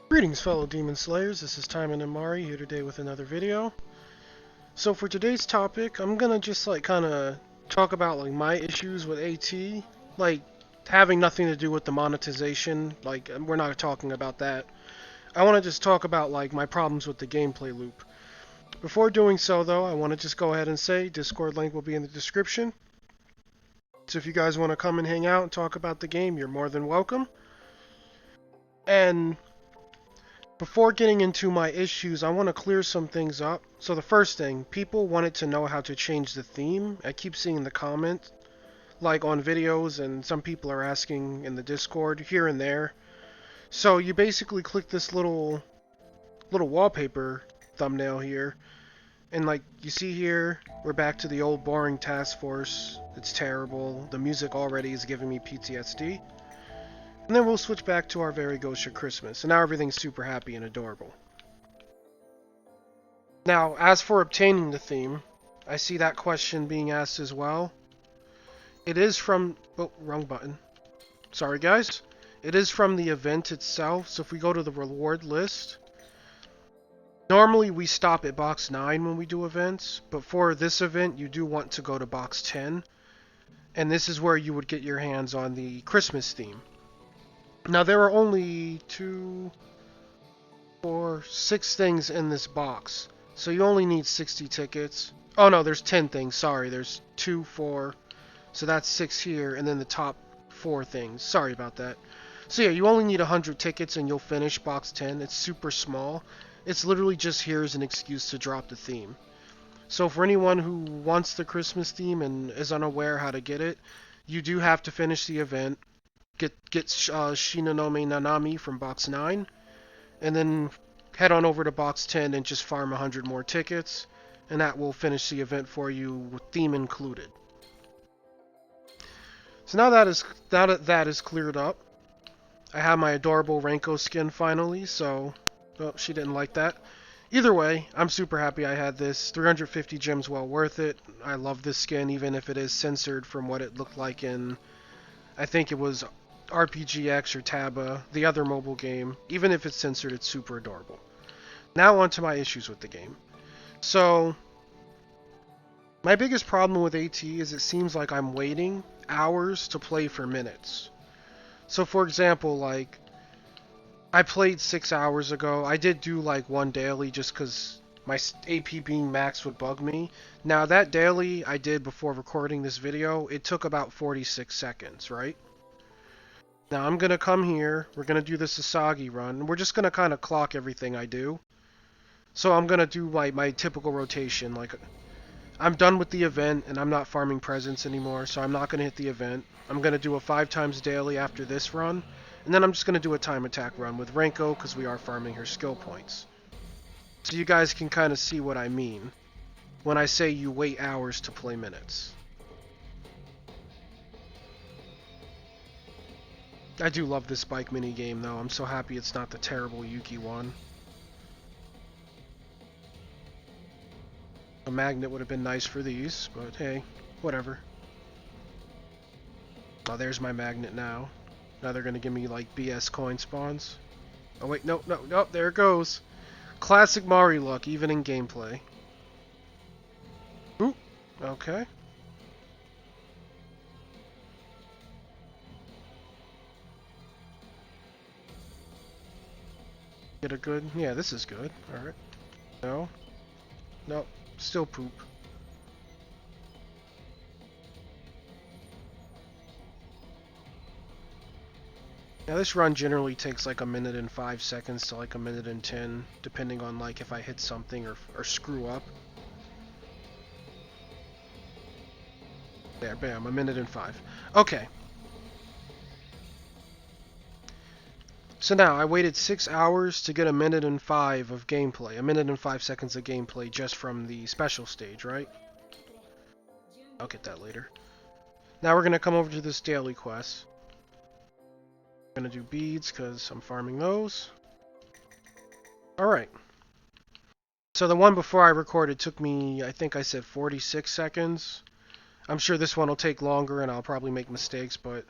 Greetings, fellow Demon Slayers. This is Taimanin and Mari here today with another video. So for today's topic, I'm gonna just kind of talk about my issues with AT, like having nothing to do with the monetization. We're not talking about that. I want to just talk about my problems with the gameplay loop. Before doing so, though, I want to just go ahead and say Discord link will be in the description. So if you guys want to come and hang out and talk about the game, you're more than welcome. And before getting into my issues, I want to clear some things up. So the first thing, people wanted to know how to change the theme. I keep seeing the comments, on videos, and some people are asking in the Discord, here and there. So you basically click this little wallpaper thumbnail here, and you see here, we're back to the old boring task force. It's terrible. The music already is giving me PTSD. And then we'll switch back to our very Gosha Christmas, and now everything's super happy and adorable. Now, as for obtaining the theme, I see that question being asked as well. It is from... oh, wrong button. Sorry, guys. It is from the event itself, so if we go to the reward list... normally we stop at box 9 when we do events, but for this event you do want to go to box 10. And this is where you would get your hands on the Christmas theme. Now, there are only 2, 4, 6 things in this box. So you only need 60 tickets. Oh no, there's 10 things. Sorry, there's 2, 4. So that's 6 here, and then the top 4 things. Sorry about that. So yeah, you only need 100 tickets and you'll finish box 10. It's super small. It's literally just here as an excuse to drop the theme. So for anyone who wants the Christmas theme and is unaware how to get it, you do have to finish the event. Get Shinonome Nanami from box 9, and then head on over to box 10 and just farm 100 more tickets, and that will finish the event for you with theme included. So now that is cleared up, I have my adorable Renko skin finally, so... oh, she didn't like that. Either way, I'm super happy I had this. 350 gems, well worth it. I love this skin, even if it is censored from what it looked like in... I think it was RPGX or Taba, the other mobile game. Even if it's censored, it's super adorable. Now on to my issues with the game. So, my biggest problem with AT is it seems like I'm waiting hours to play for minutes. So for example, I played 6 hours ago. I did do one daily just because my AP being max would bug me. Now that daily I did before recording this video, it took about 46 seconds, right? Now I'm going to come here, we're going to do this Asagi run, and we're just going to kind of clock everything I do. So I'm going to do my typical rotation, I'm done with the event and I'm not farming presents anymore, so I'm not going to hit the event. I'm going to do a 5 times daily after this run, and then I'm just going to do a time attack run with Renko because we are farming her skill points. So you guys can kind of see what I mean when I say you wait hours to play minutes. I do love this bike minigame though. I'm so happy it's not the terrible Yuki one. A magnet would have been nice for these, but hey, whatever. Oh, there's my magnet now. Now they're gonna give me BS coin spawns. Oh wait, no, there it goes. Classic Mari luck, even in gameplay. Ooh, okay. Get a good... yeah, this is good. Alright. No. Nope. Still poop. Now this run generally takes a minute and 5 seconds to a minute and 10, depending on if I hit something or screw up. There, bam, a minute and 5. Okay. So now, I waited 6 hours to get a minute and 5 of gameplay. A minute and 5 seconds of gameplay just from the special stage, right? I'll get that later. Now we're going to come over to this daily quest. I'm going to do beads because I'm farming those. Alright. So the one before I recorded took me, I think I said 46 seconds. I'm sure this one will take longer and I'll probably make mistakes, but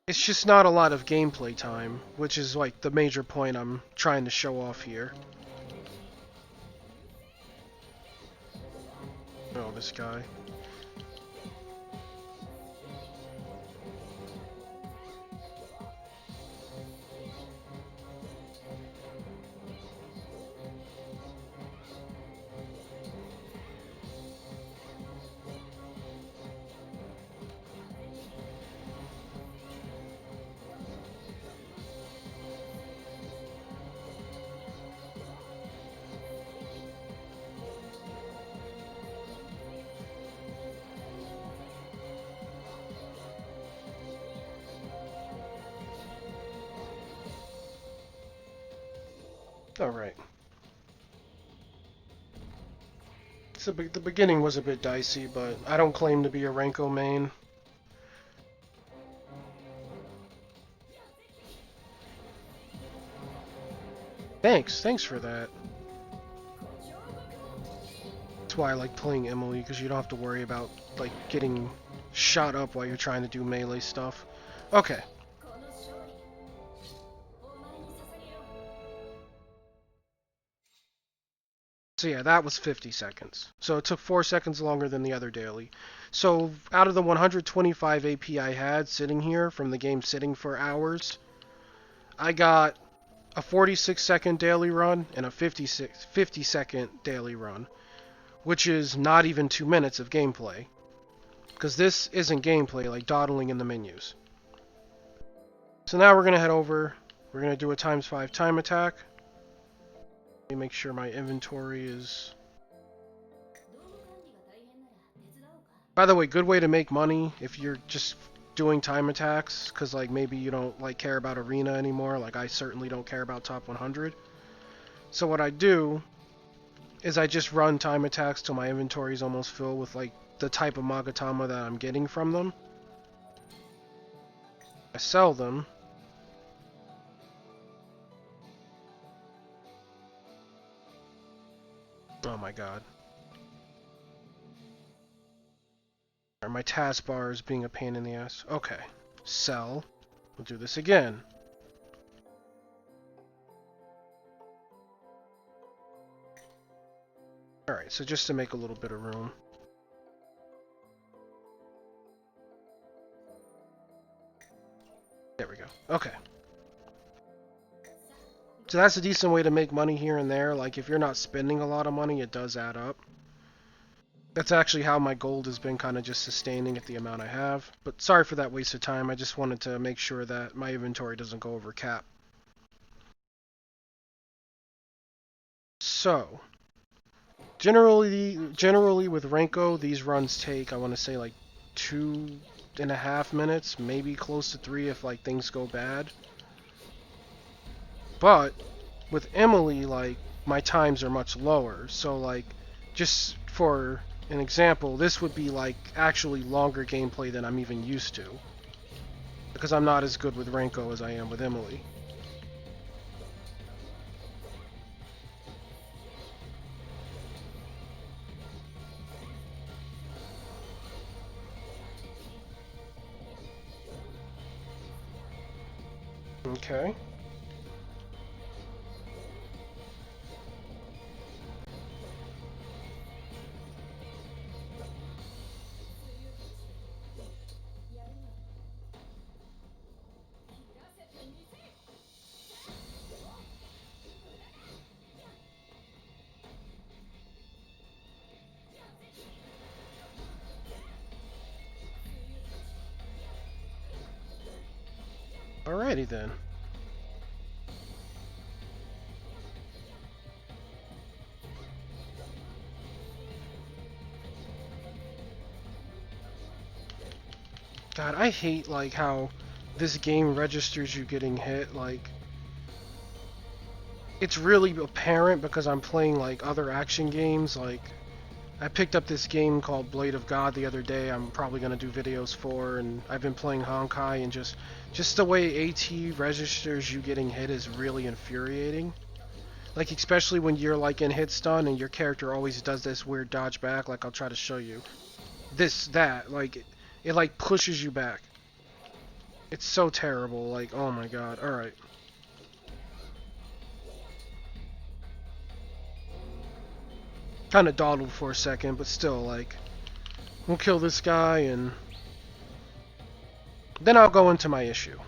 It's just not a lot of gameplay time, which is like the major point I'm trying to show off here. Oh, this guy. Alright. So the beginning was a bit dicey, but I don't claim to be a Renko main. Thanks for that. That's why I like playing Emily, because you don't have to worry about, like, getting shot up while you're trying to do melee stuff. Okay. So yeah, that was 50 seconds. So it took 4 seconds longer than the other daily. So out of the 125 AP I had sitting here from the game sitting for hours, I got a 46-second daily run and a 50-second daily run, which is not even 2 minutes of gameplay. Because this isn't gameplay, like dawdling in the menus. So now we're going to head over. We're going to do a ×5 time attack. Let me make sure my inventory is... By the way, good way to make money if you're just doing time attacks, because like maybe you don't like care about arena anymore. Like I certainly don't care about top 100. So what I do is I just run time attacks till my inventory is almost filled with like the type of Magatama that I'm getting from them. I sell them. Oh my god. My taskbar is being a pain in the ass. Okay. Sell. We'll do this again. Alright, so just to make a little bit of room. There we go. Okay. So that's a decent way to make money here and there. Like, if you're not spending a lot of money, it does add up. That's actually how my gold has been kind of just sustaining at the amount I have. But sorry for that waste of time. I just wanted to make sure that my inventory doesn't go over cap. So, generally with Renko, these runs take, I want to say, like 2.5 minutes, maybe close to 3 if like things go bad. But with Emily, like, my times are much lower. So, like, just for an example, this would be, like, actually longer gameplay than I'm even used to. Because I'm not as good with Renko as I am with Emily. Okay. Alrighty then. God, I hate, like, how this game registers you getting hit. Like, it's really apparent because I'm playing, like, other action games. Like, I picked up this game called Blade of God the other day. I'm probably going to do videos for, and I've been playing Honkai, and just the way AT registers you getting hit is really infuriating. Like, especially when you're, like, in hit stun and your character always does this weird dodge back. Like, I'll try to show you. That, like, it like, pushes you back. It's so terrible, like, oh my god. Alright. Kinda dawdled for a second, but still, like, we'll kill this guy and then I'll go into my issue.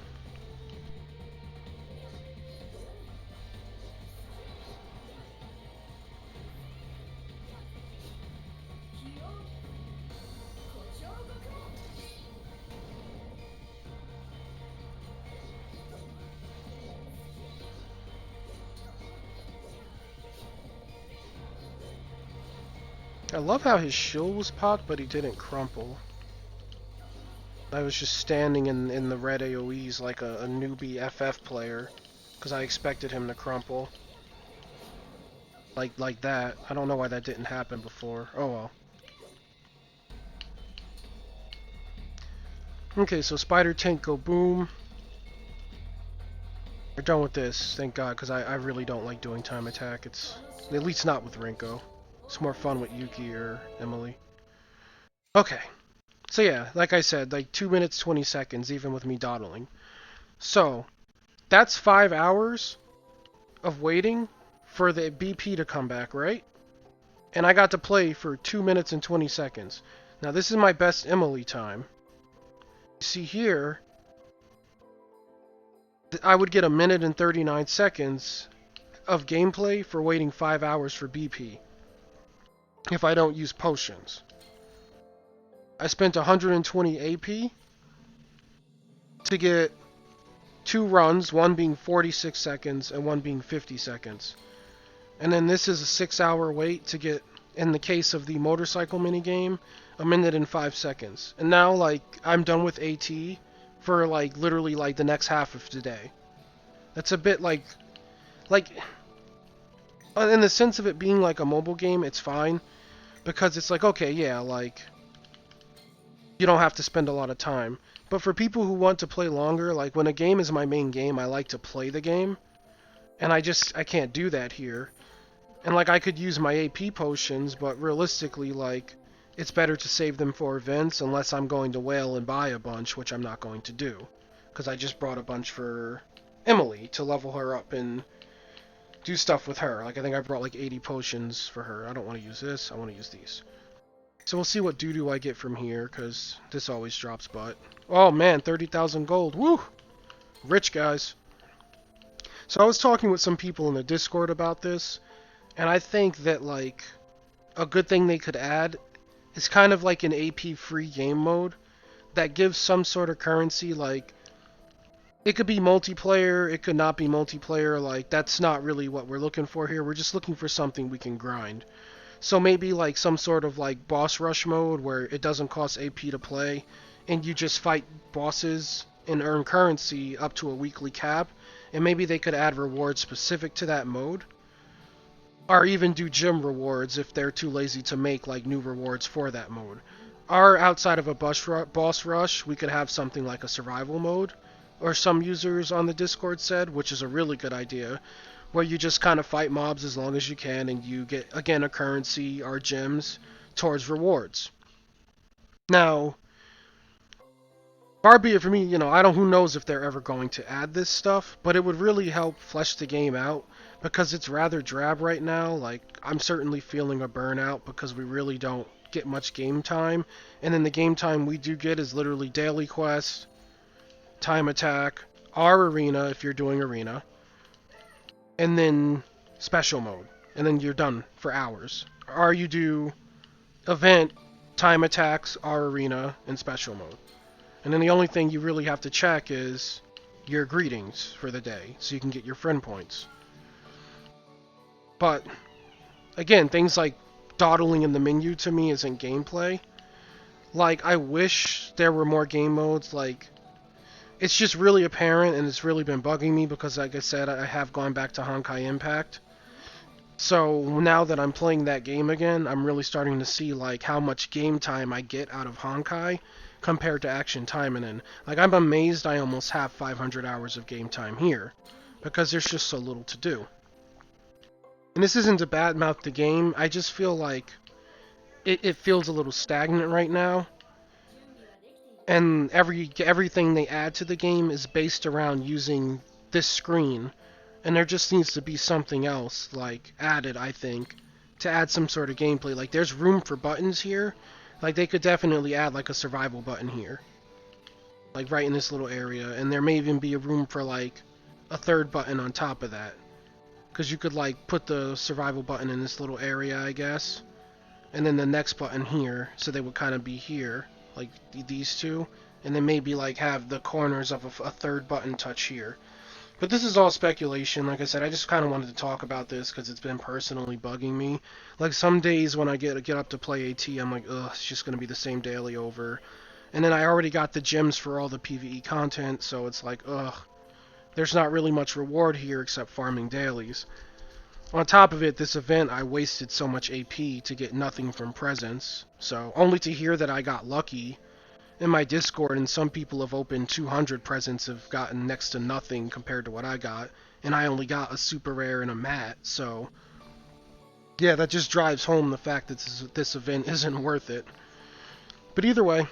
I love how his shield was popped, but he didn't crumple. I was just standing in the red AoEs like a newbie FF player, because I expected him to crumple. Like that. I don't know why that didn't happen before. Oh well. Okay, so Spider Tank go boom. We're done with this, thank god, because I really don't like doing time attack. It's at least not with Rinko. It's more fun with Yuki or Emily. Okay. So yeah, like I said, like 2 minutes 20 seconds, even with me dawdling. So, that's 5 hours of waiting for the BP to come back, right? And I got to play for 2 minutes and 20 seconds. Now this is my best Emily time. You see here, I would get 1 minute and 39 seconds of gameplay for waiting 5 hours for BP if I don't use potions. I spent 120 AP to get 2 runs, one being 46 seconds and one being 50 seconds. And then this is a 6-hour wait to get, in the case of the motorcycle minigame, 1 minute and 5 seconds. And now, like, I'm done with AT for, like, literally, like, the next half of today. That's a bit, like, in the sense of it being, like, a mobile game, it's fine. Because it's like, okay, yeah, like, you don't have to spend a lot of time. But for people who want to play longer, like, when a game is my main game, I like to play the game. And I can't do that here. And, like, I could use my AP potions, but realistically, like, it's better to save them for events unless I'm going to whale and buy a bunch, which I'm not going to do. Because I just brought a bunch for Emily to level her up and do stuff with her. Like, I think I brought, like, 80 potions for her. I don't want to use this. I want to use these. So we'll see what doo-doo I get from here, because this always drops butt. Oh, man, 30,000 gold. Woo! Rich, guys. So I was talking with some people in the Discord about this, and I think that, like, a good thing they could add is kind of like an AP-free game mode that gives some sort of currency, like, it could be multiplayer, it could not be multiplayer, like, that's not really what we're looking for here. We're just looking for something we can grind. So maybe, like, some sort of, like, boss rush mode where it doesn't cost AP to play, and you just fight bosses and earn currency up to a weekly cap, and maybe they could add rewards specific to that mode. Or even do gym rewards if they're too lazy to make like new rewards for that mode. Or outside of a boss rush, we could have something like a survival mode, or some users on the Discord said, which is a really good idea, where you just kind of fight mobs as long as you can and you get, again, a currency or gems towards rewards. Now, far be it for me, I don't, who knows if they're ever going to add this stuff, but it would really help flesh the game out because it's rather drab right now. Like, I'm certainly feeling a burnout because we really don't get much game time, and then the game time we do get is literally daily quest, time attack, our arena if you're doing arena, and then special mode, and then you're done for hours. Or you do event, time attacks, our arena, and special mode. And then the only thing you really have to check is your greetings for the day, so you can get your friend points. But, again, things like dawdling in the menu to me isn't gameplay. Like, I wish there were more game modes, like, it's just really apparent, and it's really been bugging me because, like I said, I have gone back to Honkai Impact. So now that I'm playing that game again, I'm really starting to see, like, how much game time I get out of Honkai compared to Action Taimanin. Like, I'm amazed I almost have 500 hours of game time here, because there's just so little to do. And this isn't to badmouth the game, I just feel like it feels a little stagnant right now. and everything they add to the game is based around using this screen, and there just needs to be something else like added, I think, to add some sort of gameplay. Like there's room for buttons here. Like they could definitely add like a survival button here, like right in this little area, and there may even be a room for like a third button on top of that, because you could like put the survival button in this little area, I guess, and then the next button here, so they would kind of be here, like these two, and then maybe like have the corners of a third button touch here. But this is all speculation. Like I said, I just kind of wanted to talk about this because it's been personally bugging me. Like some days when I get up to play AT, I'm like, ugh, it's just gonna be the same daily over. And then I already got the gems for all the PvE content, so it's like, ugh, there's not really much reward here except farming dailies. On top of it, this event, I wasted so much AP to get nothing from presents. So, only to hear that I got lucky in my Discord, and some people have opened 200 presents, have gotten next to nothing compared to what I got, and I only got a super rare and a mat. So, yeah, that just drives home the fact that this event isn't worth it. But either way,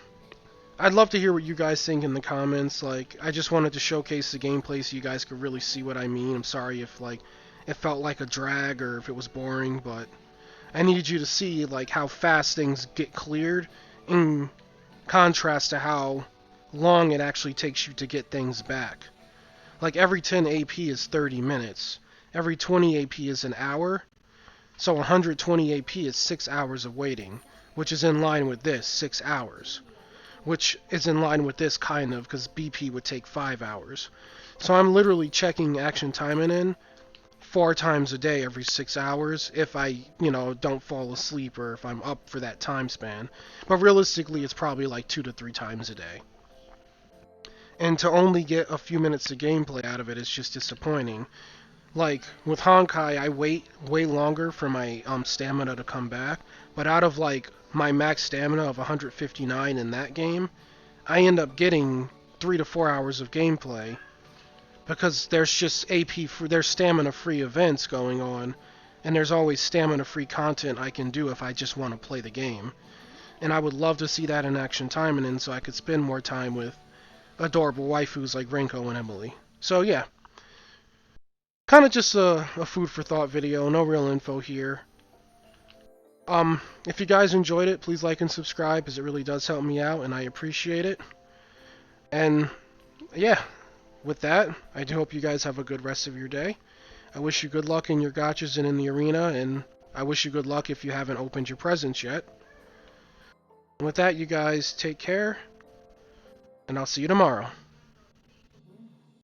I'd love to hear what you guys think in the comments. Like, I just wanted to showcase the gameplay so you guys could really see what I mean. I'm sorry if, like, it felt like a drag or if it was boring, but I needed you to see, like, how fast things get cleared in contrast to how long it actually takes you to get things back. Like, every 10 AP is 30 minutes. Every 20 AP is an hour. So 120 AP is 6 hours of waiting, which is in line with this, 6 hours. Which is in line with this, kind of, because BP would take 5 hours. So I'm literally checking Action Taimanin 4 times a day every 6 hours if I, don't fall asleep or if I'm up for that time span. But realistically, it's probably like 2 to 3 times a day. And to only get a few minutes of gameplay out of it is just disappointing. Like, with Honkai, I wait way longer for my stamina to come back, but out of, like, my max stamina of 159 in that game, I end up getting 3 to 4 hours of gameplay, because there's just there's stamina-free events going on, and there's always stamina-free content I can do if I just want to play the game. And I would love to see that in Action Taimanin so I could spend more time with adorable waifus like Renko and Emily. So yeah, kind of just a food for thought video, no real info here. If you guys enjoyed it, please like and subscribe, as it really does help me out, and I appreciate it. And yeah, with that, I do hope you guys have a good rest of your day. I wish you good luck in your gotchas and in the arena, and I wish you good luck if you haven't opened your presents yet. And with that, you guys take care, and I'll see you tomorrow.